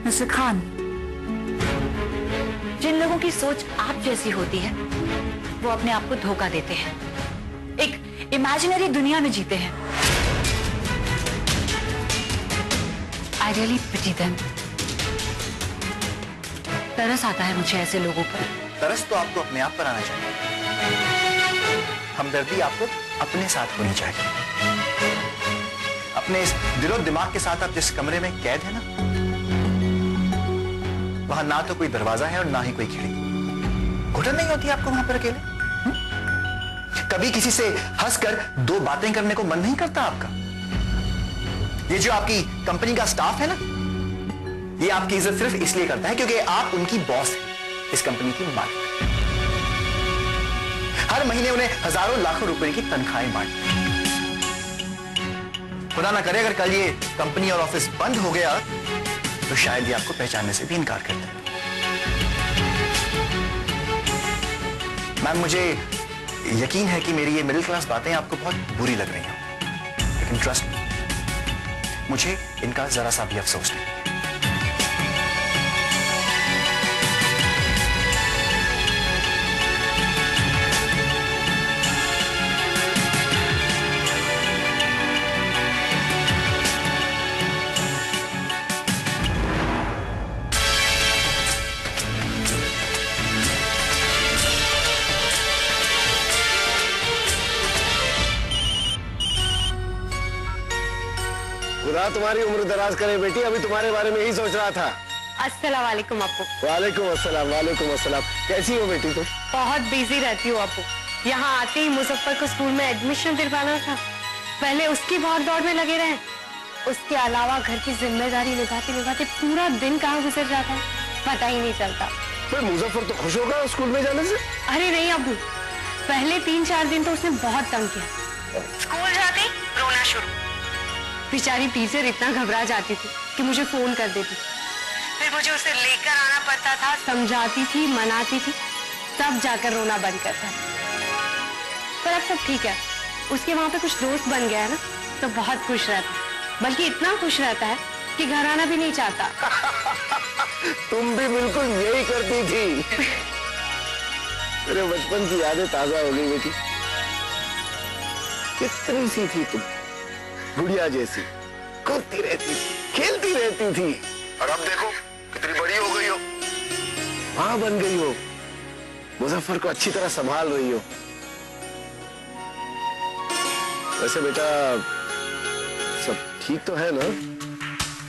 Mister Khan, जिन लोगों की सोच आप जैसी होती है वो अपने आप को धोखा देते हैं, एक इमेजिनरी दुनिया में जीते हैं। I really pity them. तरस आता है मुझे ऐसे लोगों पर। तरस तो आपको अपने आप पर आना चाहिए। हमदर्दी आपको अपने साथ होनी चाहिए। अपने इस दिलो दिमाग के साथ आप जिस कमरे में कैद है ना, वहां ना तो कोई दरवाजा है और ना ही कोई खिड़की। घुटन नहीं होती आपको वहां पर अकेले? कभी किसी से हंसकर दो बातें करने को मन नहीं करता आपका? ये जो आपकी कंपनी का स्टाफ है ना, ये आपकी इज्जत सिर्फ इसलिए करता है क्योंकि आप उनकी बॉस हैं, इस कंपनी की मालिक। हर महीने उन्हें हजारों लाखों रुपए की तनख्वाहें बांटती। खुदा ना करे अगर कल ये कंपनी और ऑफिस बंद हो गया तो शायद ये आपको पहचानने से भी इनकार कर दे। मैम, मुझे यकीन है कि मेरी ये मिडिल क्लास बातें आपको बहुत बुरी लग रही हैं, लेकिन ट्रस्ट मी, मुझे इनका जरा सा भी अफसोस नहीं। खुदा तुम्हारी उम्र दराज करे बेटी, अभी तुम्हारे बारे में ही सोच रहा था। अस्सलाम वालेकुम अप्पू। वालेकुम अस्सलाम। वालेकुम अस्सलाम। कैसी हो बेटी तुम? बहुत बिजी रहती हूँ अप्पू। यहाँ आते ही मुजफ्फर को स्कूल में एडमिशन दिलवाना था, पहले उसकी भाग दौड़ में लगे रहे। उसके अलावा घर की जिम्मेदारी निभाते निभाते पूरा दिन कहाँ गुजर जाता है पता ही नहीं चलता। फिर मुजफ्फर तो खुश होगा स्कूल में जाने से? अरे नहीं अब्बू, पहले 3-4 दिन तो उसने बहुत तंग किया। स्कूल जाते रोना शुरू। बेचारी टीचर इतना घबरा जाती थी कि मुझे फोन कर देती, फिर मुझे उसे लेकर आना पड़ता था, समझाती थी, मनाती थी, तब जाकर रोना बंद करता था। पर अब सब ठीक है, उसके वहां पे कुछ दोस्त बन गया है ना, तो बहुत खुश रहता है, बल्कि इतना खुश रहता है कि घर आना भी नहीं चाहता। तुम भी बिल्कुल यही करती थी। मेरे बचपन की यादें ताजा हो गई बेटी। कितनी सी थी तुम, गुड़िया जैसी, कूदती रहती थी, खेलती रहती थी, और अब देखो कितनी बड़ी हो गई हो, मां बन गई हो, मुजफ्फर को अच्छी तरह संभाल रही हो। वैसे बेटा सब ठीक तो है ना?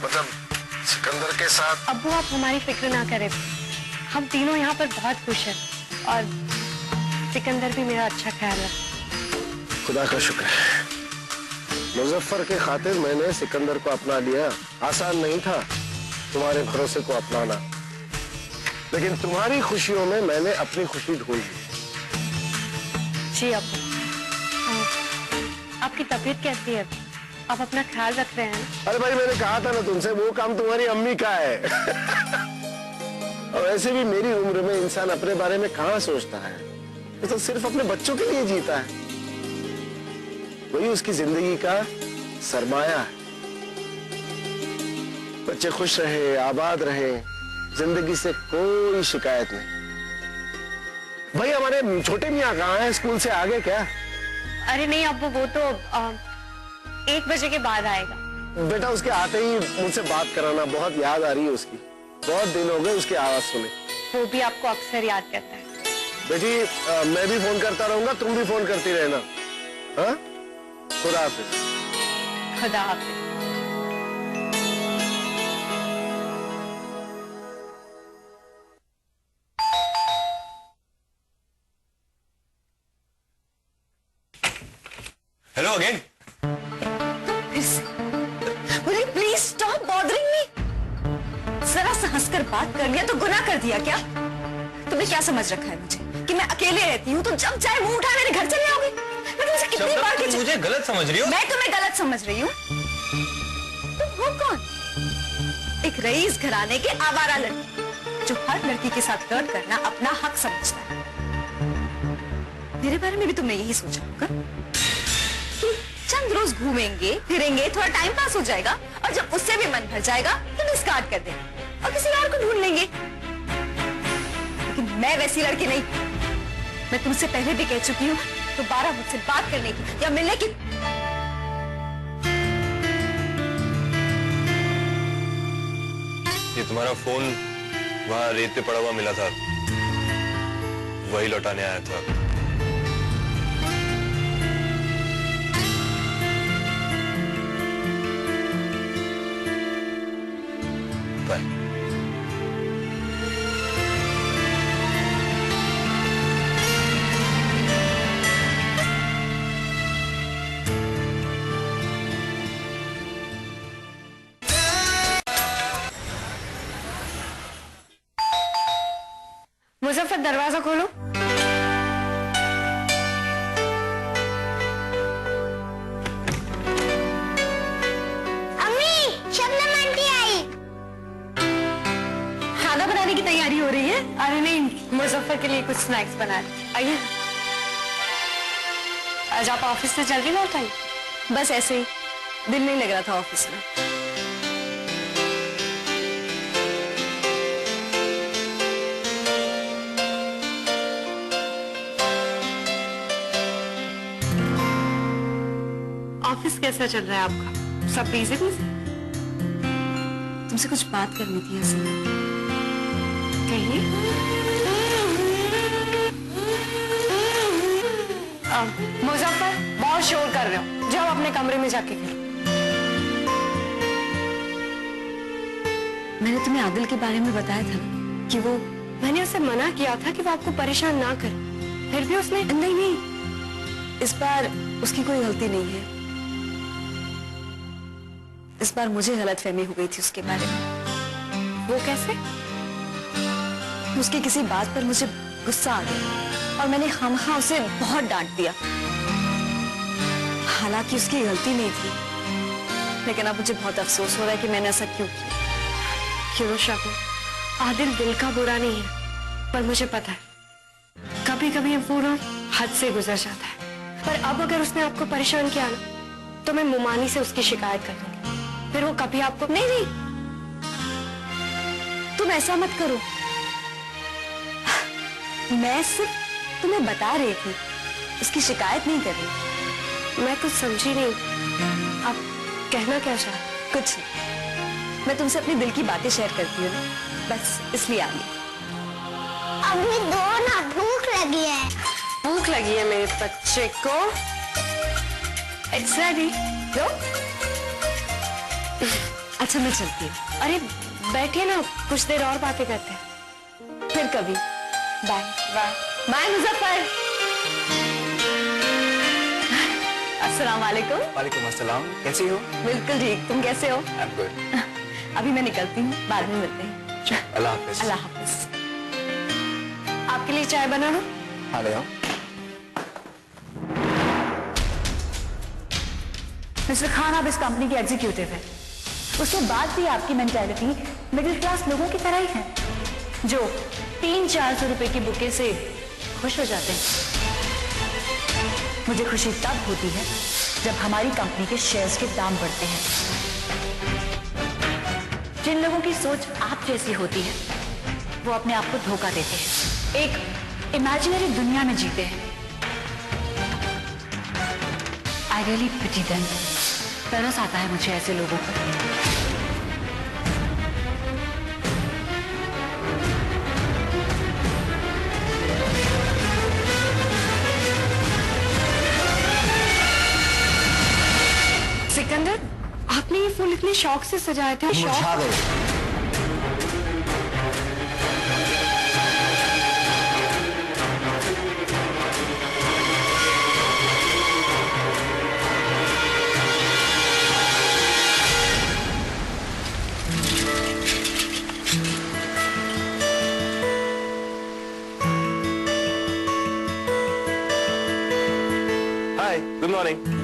मतलब सिकंदर के साथ? अब्बू आप हमारी फिक्र ना करें, हम तीनों यहाँ पर बहुत खुश हैं और सिकंदर भी मेरा अच्छा ख्याल रखता। खुदा का शुक्र है, मुजफ्फर के खातिर मैंने सिकंदर को अपना लिया। आसान नहीं था तुम्हारे भरोसे को अपनाना, लेकिन तुम्हारी खुशियों में मैंने अपनी खुशी ढूंढ ली। जी अब्बू, आपकी तबीयत कैसी है? आप अपना ख्याल रख रहे हैं? अरे भाई, मैंने कहा था ना तुमसे, वो काम तुम्हारी अम्मी का है। और वैसे भी मेरी उम्र में इंसान अपने बारे में कहाँ सोचता है, वो तो सिर्फ अपने बच्चों के लिए जीता है, वही उसकी जिंदगी का सरमाया है। बच्चे खुश रहे, आबाद रहे, जिंदगी से कोई शिकायत नहीं। भाई हमारे छोटे मियाँ कहाँ हैं? स्कूल से आगे क्या? अरे नहीं अब्बू, वो तो 1 बजे के बाद आएगा। बेटा उसके आते ही मुझसे बात कराना, बहुत याद आ रही है उसकी, बहुत दिन हो गए उसकी आवाज सुने। वो भी आपको अक्सर याद करता है। बेटी मैं भी फोन करता रहूंगा, तुम भी फोन करती रहना। हाँ, खुदा हाफिज। खुदा हाफिज। Hello again. Please stop bothering me. जरा सा हंसकर बात कर लिया तो गुनाह कर दिया क्या? तुमने क्या समझ रखा है मुझे कि मैं अकेले रहती हूँ तो जब चाहे मुंह उठा मेरे घर चले आओगे? मैं तुमसे कितनी बार तुम मुझे गलत समझ रही हो? मैं तुम्हें गलत समझ रही हूँ? तुम हो कौन? एक रईस घराने के आवारा लड़की जो हर लड़की के साथ फ्लर्ट करना अपना हक समझता है। मेरे बारे में भी तुमने यही सोचा होगा कि चंद रोज घूमेंगे फिरेंगे, थोड़ा टाइम पास हो जाएगा और जब उससे भी मन भर जाएगा तो डिस्कार्ड कर देंगे। और किसी और को ढूंढ लेंगे। लेकिन मैं वैसी लड़की नहीं। मैं तुमसे पहले भी कह चुकी हूँ, दोबारा मुझसे बात करने की या मिलने की। ये तुम्हारा फोन वहां रेत पे पड़ा हुआ मिला था, वही लौटाने आया था। बाय। मुजफ्फर, दरवाजा खोलो। अम्मी, शबनम आंटी आई। खाना बनाने की तैयारी हो रही है? अरे नहीं, मुजफ्फर के लिए कुछ स्नैक्स बना रही। आइए। आज आप ऑफिस से जल्दी लौट आई? बस ऐसे ही, दिल नहीं लग रहा था ऑफिस में। ऑफिस कैसा चल रहा है आपका? सब बिजी बिजी? तुमसे कुछ बात करनी थी हसीना। कहिए। मुजफ्फर, बहुत शोर कर रहे हो, जाओ अपने कमरे में जाके खेलो। मैंने तुम्हें आदिल के बारे में बताया था कि वो, मैंने उसे मना किया था कि वो आपको परेशान ना करे, फिर भी उसने नहीं नहीं, इस बार उसकी कोई गलती नहीं है। इस बार मुझे गलतफहमी हो गई थी उसके बारे में। वो कैसे? उसकी किसी बात पर मुझे गुस्सा आ गया और मैंने खामखा उसे बहुत डांट दिया। हालांकि उसकी गलती नहीं थी, लेकिन अब मुझे बहुत अफसोस हो रहा है कि मैंने ऐसा क्यों किया। क्यों शाबू, आदिल दिल का बुरा नहीं है, पर मुझे पता है कभी कभी वो ना हद से गुजर जाता है। पर अब अगर उसने आपको परेशान किया ना, तो मैं मुमानी से उसकी शिकायत कर दूंगी। फिर वो कभी आपको नहीं नहीं, तुम ऐसा मत करो। मैं सिर्फ तुम्हें बता रही थी, उसकी शिकायत नहीं कर रही। मैं कुछ समझी नहीं, आप कहना क्या चाह? कुछ नहीं, मैं तुमसे अपने दिल की बातें शेयर करती हूँ, बस इसलिए आ गई। अभी दो ना, भूख लगी है। भूख लगी है मेरे बच्चे को। It's ready. दो। अच्छा मैं चलती हूँ। अरे बैठिए ना, कुछ देर और बातें करते हैं। फिर कभी। Bye bye bye Muzaffar. अस्सलाम वालेकुम। वालेकुम अस्सलाम, कैसी हो? बिल्कुल ठीक, तुम कैसे हो? I'm good. अभी मैं निकलती हूँ, बाद में मिलते हैं। अल्लाह हाफिज। अल्लाह हाफिज। आपके लिए चाय बना लूं? हाँ ले आओ। मिस्टर खान, आप इस कंपनी के एग्जीक्यूटिव हैं। उसके बाद भी आपकी मेंटालिटी मिडिल क्लास लोगों की तरह ही है, जो 300-400 रुपए की बुके से खुश हो जाते हैं। मुझे खुशी तब होती है जब हमारी कंपनी के शेयर्स के दाम बढ़ते हैं। जिन लोगों की सोच आप जैसी होती है, वो अपने आप को धोखा देते हैं, एक इमेजिनरी दुनिया में जीते हैं। I really pity them. तरस आता है मुझे ऐसे लोगों पर। सिकंदर, आपने ये फूल इतने शौक से सजाए थे। मुरझा गए। हाय, गुड मॉर्निंग।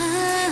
हाँ